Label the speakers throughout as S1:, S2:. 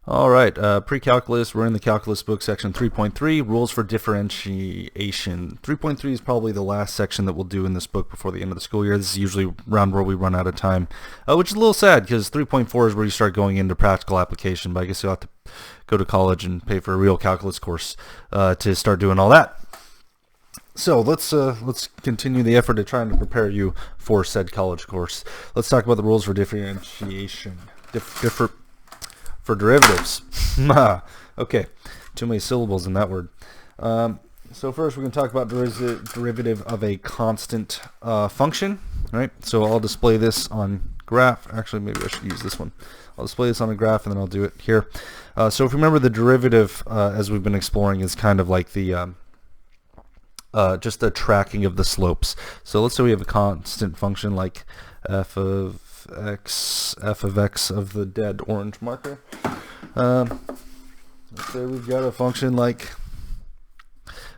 S1: All right, pre-calculus, we're in the calculus book, section 3.3, rules for differentiation. 3.3 is probably the last section that we'll do in this book before the end of the school year. This is usually around where we run out of time, which is a little sad because 3.4 is where you start going into practical application, but I guess you'll have to go to college and pay for a real calculus course to start doing all that. So let's continue the effort of trying to prepare you for said college course. Let's talk about the rules for differentiation. For derivatives. Okay, too many syllables in that word. So first we're going to talk about derivative of a constant function. Right? So I'll display this on graph. Actually, maybe I should use this one. I'll display this on a graph and then I'll do it here. So if you remember, the derivative, as we've been exploring, is kind of like the just the tracking of the slopes. So let's say we have a constant function like f of x of the dead orange marker. Let's say we've got a function like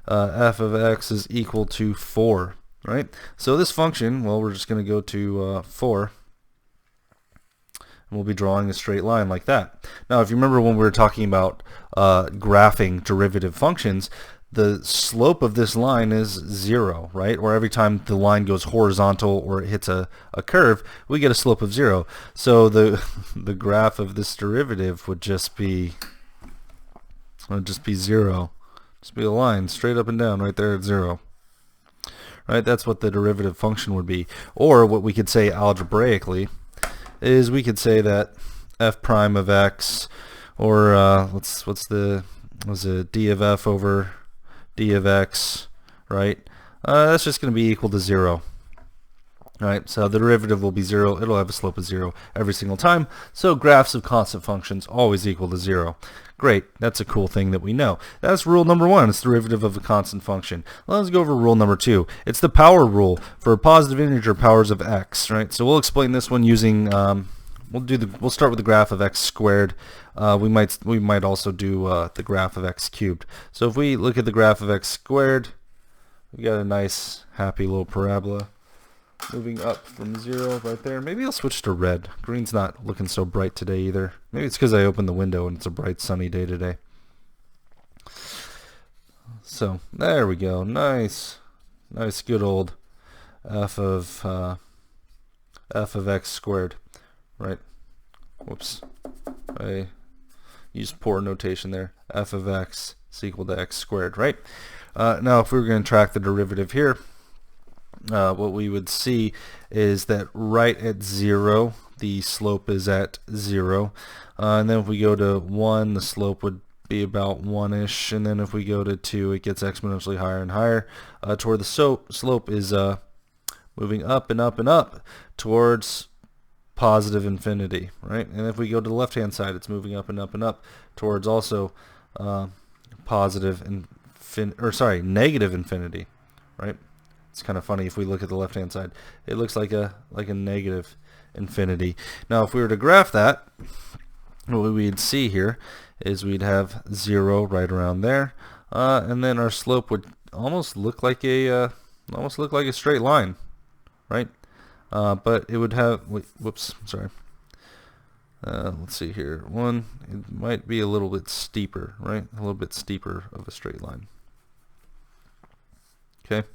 S1: f of x is equal to 4, right? So this function, well, we're just going to go to 4, and we'll be drawing a straight line like that. Now, if you remember when we were talking about graphing derivative functions, the slope of this line is 0, right? Or every time the line goes horizontal or it hits a curve, we get a slope of 0. So the graph of this derivative would just be 0. Just be a line straight up and down right there at 0. Right? That's what the derivative function would be. Or what we could say algebraically is we could say that f prime of x, or was it d of f over d of x, right? That's just going to be equal to 0. Right, so the derivative will be 0. It'll have a slope of 0 every single time. So graphs of constant functions always equal to 0. Great, that's a cool thing that we know. That's rule number 1. It's the derivative of a constant function. Let's go over rule number 2. It's the power rule for positive integer powers of x. Right, so we'll explain this one using we'll start with the graph of x squared. We might also do the graph of x cubed. So if we look at the graph of x squared, we got a nice happy little parabola moving up from 0 right there. Maybe I'll switch to red. Green's not looking so bright today either. Maybe it's because I opened the window and it's a bright sunny day today. So there we go. Nice good old f of x squared. Right? Whoops. I used poor notation there. F of x is equal to x squared, right? Now if we were going to track the derivative here, what we would see is that right at 0, the slope is at 0. And then if we go to 1, the slope would be about 1-ish. And then if we go to 2, it gets exponentially higher and higher toward the slope is moving up and up and up towards positive infinity, right? And if we go to the left-hand side, it's moving up and up and up towards also negative infinity, right? It's kind of funny if we look at the left-hand side. It looks like a negative infinity. Now, if we were to graph that, what we'd see here is we'd have 0 right around there, and then our slope would almost look like a straight line, right? But it would have, let's see here. It might be a little bit steeper, right? A little bit steeper of a straight line. Okay.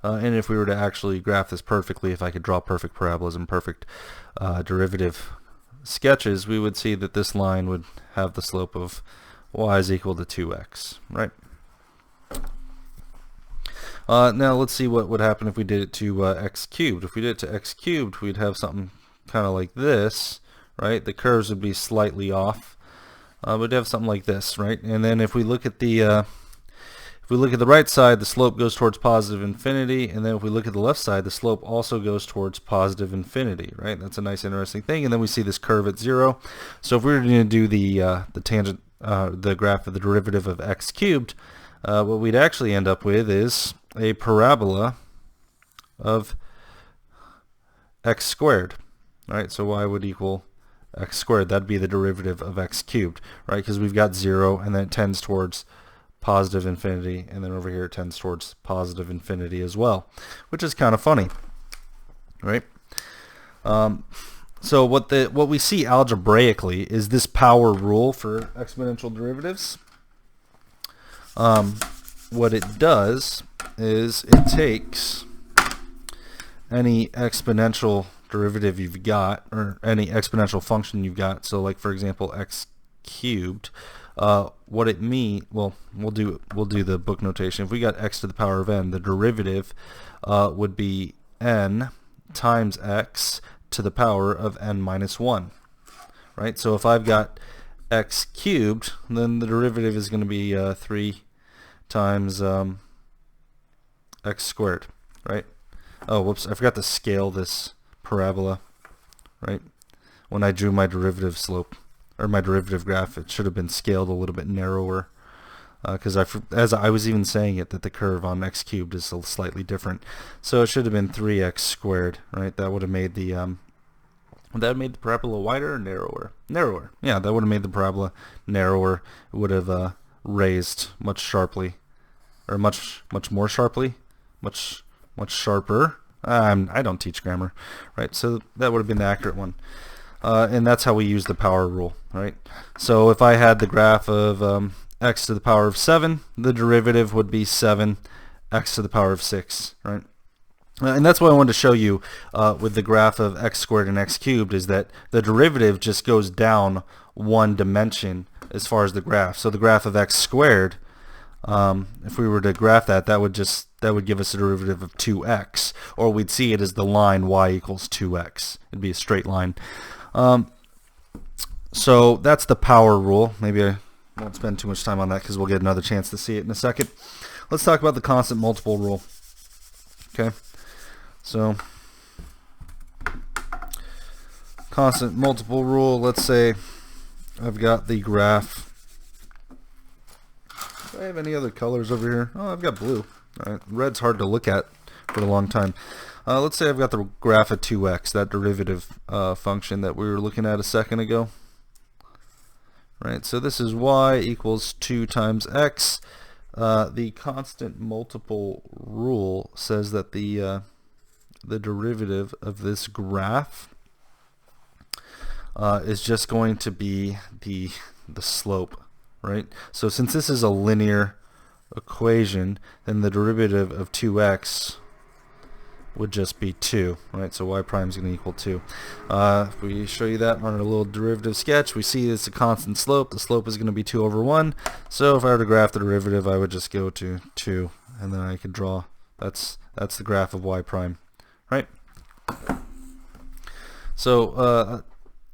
S1: And if we were to actually graph this perfectly, if I could draw perfect parabolas and perfect derivative sketches, we would see that this line would have the slope of y is equal to 2x, right? Now let's see what would happen if we did it to x cubed. If we did it to x cubed, we'd have something kind of like this, right? The curves would be slightly off, but we'd have something like this, right? And then if we look at the right side, the slope goes towards positive infinity, and then if we look at the left side, the slope also goes towards positive infinity, right? That's a nice, interesting thing. And then we see this curve at 0. So if we were going to do the tangent, the graph of the derivative of x cubed, what we'd actually end up with is a parabola of x squared, right? So y would equal x squared. That'd be the derivative of x cubed, right? Because we've got 0, and then it tends towards positive infinity, and then over here it tends towards positive infinity as well, which is kind of funny, right? So what we see algebraically is this power rule for exponential derivatives. What it does is it takes any exponential derivative you've got, or any exponential function you've got. So like for example x cubed. What it means, well, we'll do the book notation. If we got x to the power of n, the derivative would be n times x to the power of n minus 1, right? So if I've got x cubed, then the derivative is going to be 3 times x squared, right? Oh, whoops, I forgot to scale this parabola, right? When I drew my derivative slope, or my derivative graph, it should have been scaled a little bit narrower, because as I was even saying it, that the curve on x cubed is slightly different. So it should have been 3x squared, right? That would have made the parabola wider or narrower? Narrower. Yeah, that would have made the parabola narrower. It would have raised much sharply, or much more sharply, much sharper. I don't teach grammar, right? So that would have been the accurate one. And that's how we use the power rule, right? So if I had the graph of x to the power of 7, the derivative would be 7 x to the power of 6, right? And that's what I wanted to show you with the graph of x squared and x cubed, is that the derivative just goes down one dimension as far as the graph. So the graph of x squared, if we were to graph that, that would give us a derivative of 2x, or we'd see it as the line y equals 2x. It'd be a straight line. So that's the power rule. Maybe I won't spend too much time on that because we'll get another chance to see it in a second. Let's talk about the constant multiple rule. Okay, so constant multiple rule, let's say I've got the graph. Do I have any other colors over here? Oh, I've got blue. All right. Red's hard to look at for a long time. Let's say I've got the graph of 2x, that derivative function that we were looking at a second ago. Right, so this is y equals 2 times x. The constant multiple rule says that the derivative of this graph is just going to be the slope, right? So since this is a linear equation, then the derivative of 2x would just be 2, right? So y prime is going to equal 2. If we show you that on our little derivative sketch, we see it's a constant slope. The slope is going to be 2 over 1. So if I were to graph the derivative, I would just go to 2, and then I could draw. That's the graph of y prime, right? So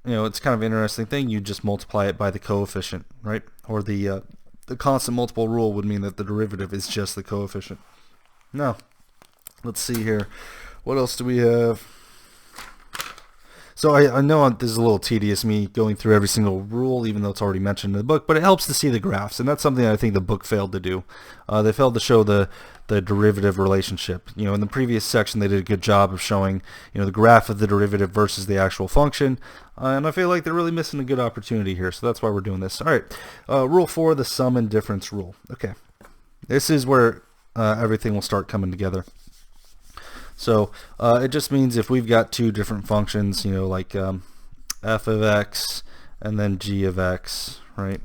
S1: it's kind of an interesting thing. You just multiply it by the coefficient, right? Or the constant multiple rule would mean that the derivative is just the coefficient. Now, let's see here. What else do we have? So I know this is a little tedious, me going through every single rule, even though it's already mentioned in the book, but it helps to see the graphs, and that's something I think the book failed to do. They failed to show the derivative relationship. In the previous section, they did a good job of showing, the graph of the derivative versus the actual function, and I feel like they're really missing a good opportunity here, so that's why we're doing this. All right, rule 4, the sum and difference rule. Okay, this is where everything will start coming together. So it just means if we've got two different functions, like f of x and then g of x, right?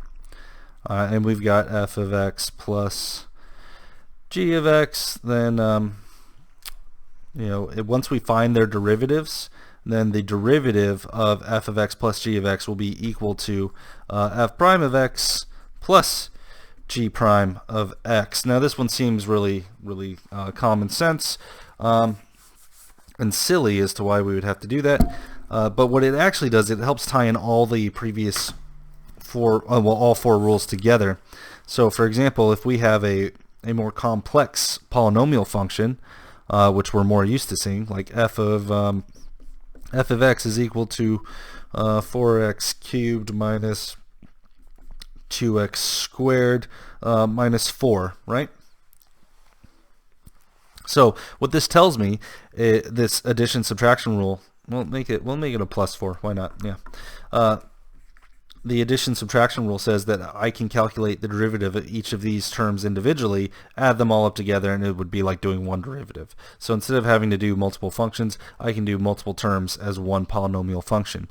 S1: And we've got f of x plus g of x, then once we find their derivatives, then the derivative of f of x plus g of x will be equal to f prime of x plus g prime of x. Now this one seems really common sense. And silly as to why we would have to do that, but what it actually does, it helps tie in all the previous all four rules together. So for example, if we have a more complex polynomial function, which we're more used to seeing, like f of x is equal to 4x cubed minus 2x squared minus 4, right? So what this tells me, this addition subtraction rule, we'll make it a plus 4. Why not? Yeah. the addition subtraction rule says that I can calculate the derivative of each of these terms individually, add them all up together, and it would be like doing one derivative. So instead of having to do multiple functions, I can do multiple terms as one polynomial function.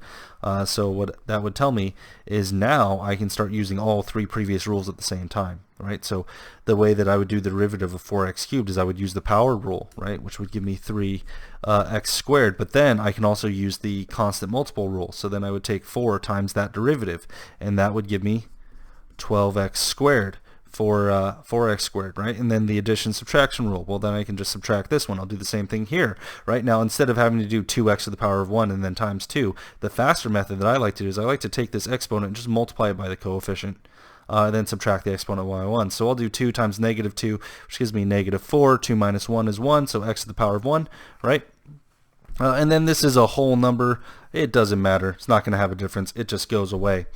S1: So what that would tell me is now I can start using all three previous rules at the same time, right? So the way that I would do the derivative of 4x cubed is I would use the power rule, right, which would give me 3x squared, but then I can also use the constant multiple rule. So then I would take 4 times that derivative, and that would give me 12x squared for 4x squared, right? And then the addition subtraction rule. Well, then I can just subtract this one. I'll do the same thing here. Right now, instead of having to do 2x to the power of 1 and then times 2, the faster method that I like to do is I like to take this exponent and just multiply it by the coefficient. And then subtract the exponent by 1. So I'll do 2 times negative 2, which gives me negative 4. 2 minus 1 is 1, so x to the power of 1, right? And then this is a whole number. It doesn't matter. It's not going to have a difference. It just goes away,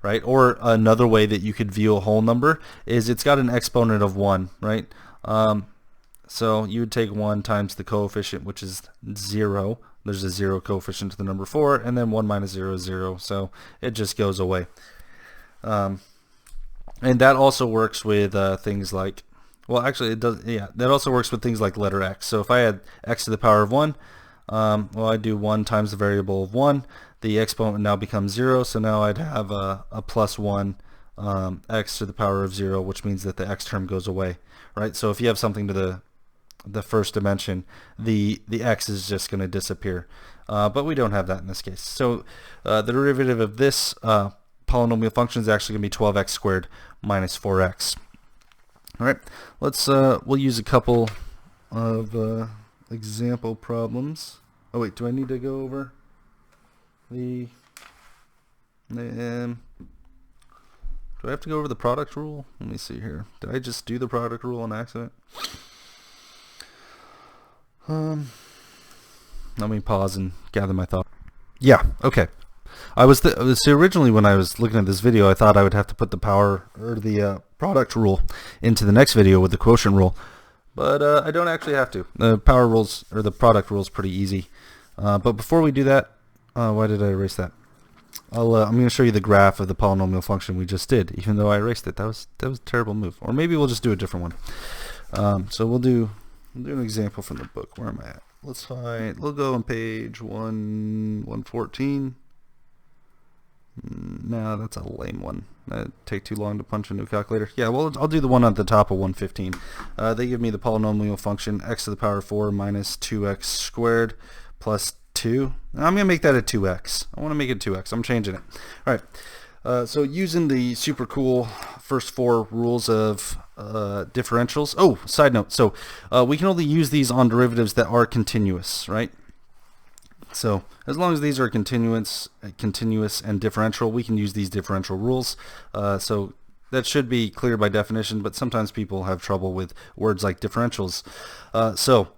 S1: right? Or another way that you could view a whole number is it's got an exponent of 1, right? So you would take 1 times the coefficient, which is 0. There's a 0 coefficient to the number 4, and then 1 minus 0 is 0, so it just goes away. And that also works with things like, well, actually it does, yeah, that also works with things like letter x. So if I had x to the power of 1, well, I do 1 times the variable of 1, the exponent now becomes 0, so now I'd have a plus 1 x to the power of 0, which means that the x term goes away, right? So if you have something to the first dimension, the x is just going to disappear, but we don't have that in this case. So the derivative of this polynomial function is actually going to be 12x squared minus 4x. All right, let's we'll use a couple of example problems. Oh wait, do I need to go over the do I have to go over the product rule? Let me see here. Did I just do the product rule on accident? Let me pause and gather my thought. Yeah, okay. So originally when I was looking at this video, I thought I would have to put the power or the product rule into the next video with the quotient rule, but I don't actually have to. The power rules or the product rule is pretty easy. But before we do that, why did I erase that? I'm going to show you the graph of the polynomial function we just did, even though I erased it. That was a terrible move. Or maybe we'll just do a different one. So we'll do an example from the book. Where am I at? We'll go on page 114. No, that's a lame one. That'd take too long to punch into a calculator. Yeah, well, I'll do the one at the top of 115. They give me the polynomial function x to the power of 4 minus 2x squared plus 2. I'm going to make that a 2x. I want to make it 2x. I'm changing it. All right. So using the super cool first 4 rules of differentials. Oh, side note. So we can only use these on derivatives that are continuous, right? So as long as these are continuous and differential, we can use these differential rules. So that should be clear by definition, but sometimes people have trouble with words like differentials. So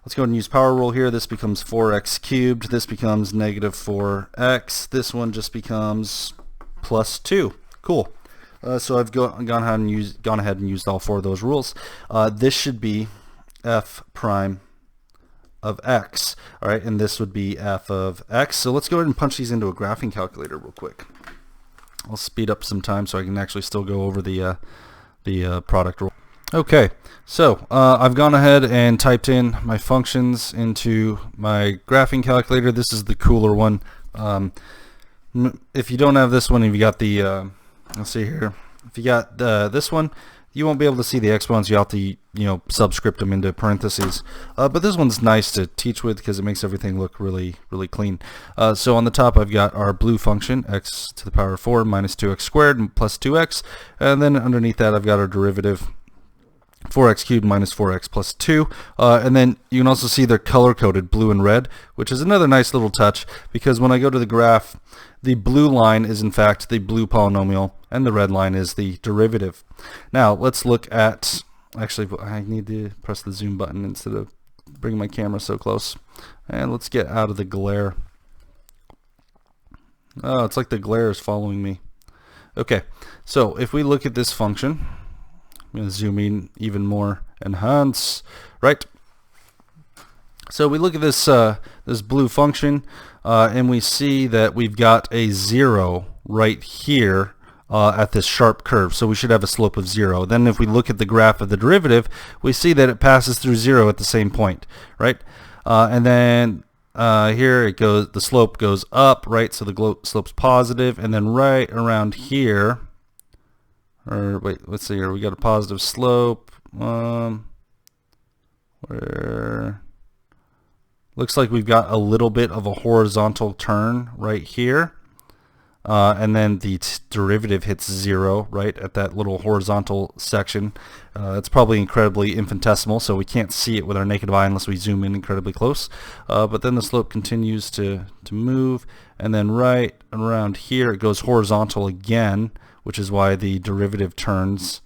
S1: let's go ahead and use power rule here. This becomes 4x cubed. This becomes negative 4x. This one just becomes plus 2. Cool. So I've gone ahead and used all 4 of those rules. This should be f prime of x. All right, and this would be f of x. So let's go ahead and punch these into a graphing calculator real quick. I'll speed up some time so I can actually still go over the product rule. Okay, so I've gone ahead and typed in my functions into my graphing calculator. This is the cooler one. If you don't have this one, if you got the let's see here, if you got this one, you won't be able to see the exponents. You have to, subscript them into parentheses. But this one's nice to teach with because it makes everything look really, really clean. So on the top, I've got our blue function, x to the power of 4 minus 2x squared plus 2x. And then underneath that, I've got our derivative, 4x cubed minus 4x plus 2. And then you can also see they're color-coded, blue and red, which is another nice little touch because when I go to the graph, the blue line is in fact the blue polynomial and the red line is the derivative. Now let's look at, actually I need to press the zoom button instead of bringing my camera so close. And let's get out of the glare. Oh, it's like the glare is following me. Okay, so if we look at this function, I'm going to zoom in even more, enhance, right? So we look at this this blue function and we see that we've got a 0 right here at this sharp curve, so we should have a slope of 0. Then if we look at the graph of the derivative, we see that it passes through 0 at the same point, right? And then here it goes, the slope goes up, right? So the slope's positive, and then right around here, or wait, let's see here, we got a positive slope, where looks like we've got a little bit of a horizontal turn right here. And then the derivative hits 0 right at that little horizontal section. It's probably incredibly infinitesimal, so we can't see it with our naked eye unless we zoom in incredibly close. But then the slope continues to move, and then right around here it goes horizontal again, which is why the derivative turns,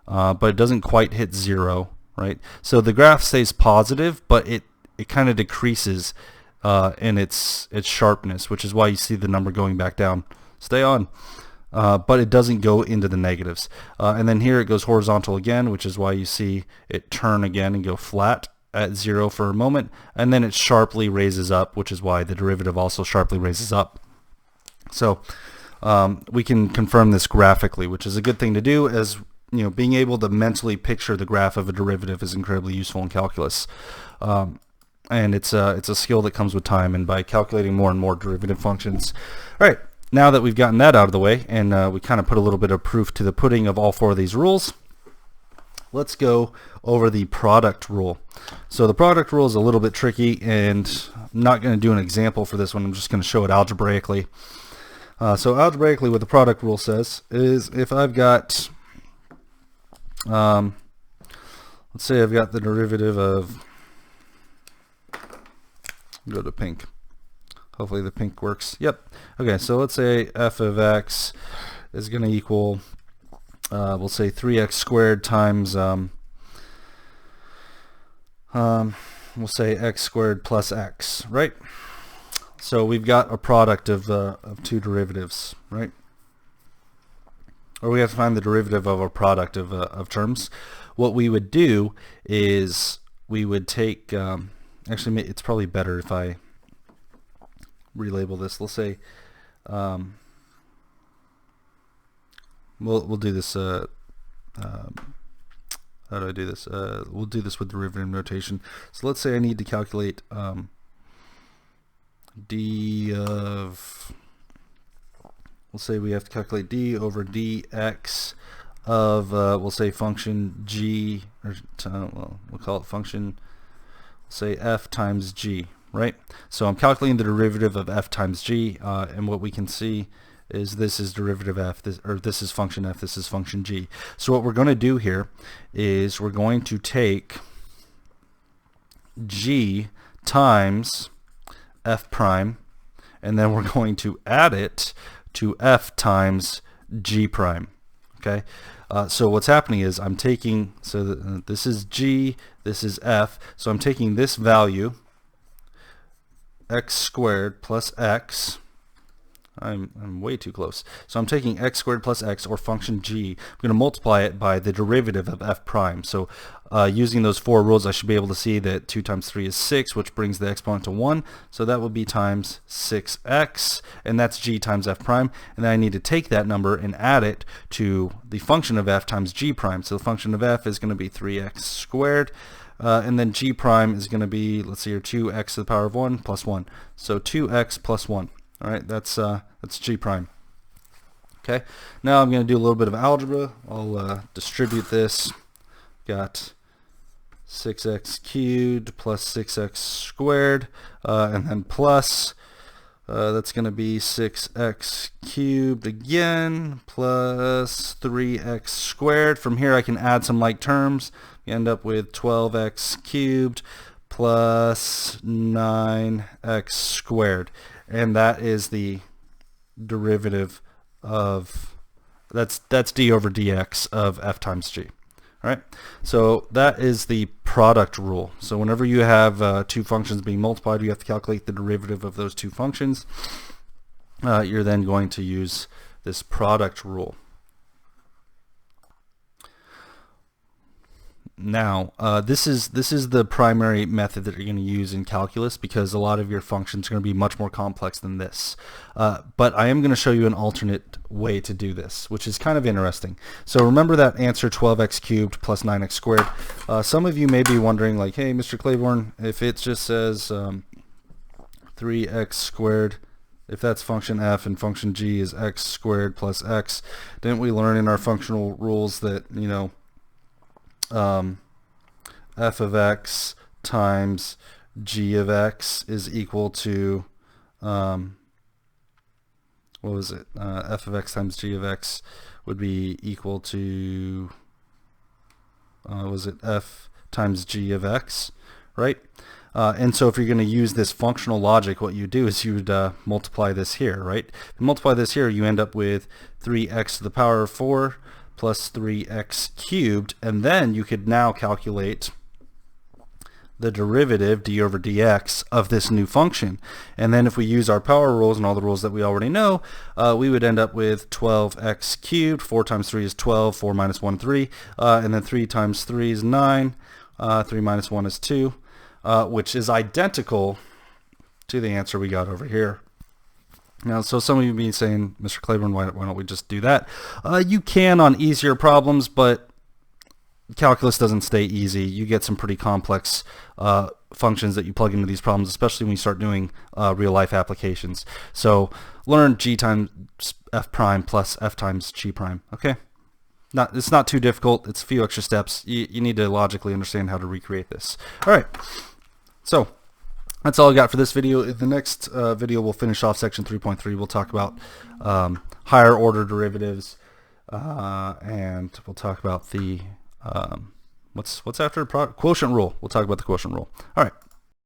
S1: but it doesn't quite hit 0, right? So the graph stays positive, but it kind of decreases in its sharpness, which is why you see the number going back down. Stay on. But it doesn't go into the negatives. And then here it goes horizontal again, which is why you see it turn again and go flat at 0 for a moment, and then it sharply raises up, which is why the derivative also sharply raises up. So we can confirm this graphically, which is a good thing to do, as you know, being able to mentally picture the graph of a derivative is incredibly useful in calculus. And it's a skill that comes with time and by calculating more and more derivative functions. All right. Now that we've gotten that out of the way, and we kind of put a little bit of proof to the pudding of all 4 of these rules, let's go over the product rule. So the product rule is a little bit tricky, and I'm not going to do an example for this one. I'm just going to show it algebraically. So algebraically, what the product rule says is if I've got, let's say I've got the derivative of, go to pink. Hopefully the pink works. Yep. Okay, so let's say f of x is going to equal, we'll say 3x squared times, we'll say x squared plus x, right? So we've got a product of 2 derivatives, right? Or we have to find the derivative of a product of terms. What we would do is we would take, actually it's probably better if I relabel this. Let's say we'll do this how do I do this? We'll do this with derivative notation. So let's say I need to calculate d of, we'll say we have to calculate d over dx of we'll say function g, or well, we'll call it function, say f times g, right? So I'm calculating the derivative of f times g, and what we can see is this is derivative f, this is function f, this is function g. So what we're going to do here is we're going to take g times f prime, and then we're going to add it to f times g prime. Okay, so what's happening is I'm taking, so this is g, this is f, so I'm taking this value, x squared plus x, I'm way too close. So I'm taking x squared plus x, or function g, I'm going to multiply it by the derivative of f prime. So using those 4 rules, I should be able to see that 2 times 3 is 6, which brings the exponent to 1. So that would be times 6x, and that's g times f prime. And then I need to take that number and add it to the function of f times g prime. So the function of f is going to be 3x squared. And then g prime is going to be, let's see here, 2x to the power of 1 plus 1. So 2x plus 1. All right, that's g prime. Okay, now I'm going to do a little bit of algebra. I'll distribute this. Got 6x cubed plus 6x squared, and then plus, that's going to be 6x cubed again, plus 3x squared. From here I can add some like terms. You end up with 12x cubed plus 9x squared. And that is the derivative of, that's d over dx of f times g. All right, so that is the product rule. So whenever you have 2 functions being multiplied, you have to calculate the derivative of those 2 functions. You're then going to use this product rule. now, this is the primary method that you're going to use in calculus, because a lot of your functions are going to be much more complex than this. But I am going to show you an alternate way to do this, which is kind of interesting. So remember that answer 12x cubed plus 9x squared. Some of you may be wondering, like, hey, Mr. Claiborne, if it just says 3x squared, if that's function f and function g is x squared plus x, didn't we learn in our functional rules that, you know, f of x times g of x is equal to, what was it, f of x times g of x would be equal to, was it f times g of x, right? And so if you're going to use this functional logic, what you do is you would multiply this here, right? If you multiply this here, you end up with 3x to the power of 4 plus 3x cubed, and then you could now calculate the derivative d over dx of this new function. And then if we use our power rules and all the rules that we already know, we would end up with 12x cubed. 4 times 3 is 12, 4 minus 1, 3, and then 3 times 3 is 9, 3 minus 1 is 2. Which is identical to the answer we got over here. Now, so some of you may be saying, Mr. Claiborne, why don't we just do that? You can on easier problems, but calculus doesn't stay easy. You get some pretty complex functions that you plug into these problems, especially when you start doing real-life applications. So learn g times f prime plus f times g prime, okay? It's not too difficult. It's a few extra steps. You need to logically understand how to recreate this. All right. So that's all I got for this video. In the next video, we'll finish off section 3.3. We'll talk about higher order derivatives, and we'll talk about the what's after quotient rule. We'll talk about the quotient rule. All right.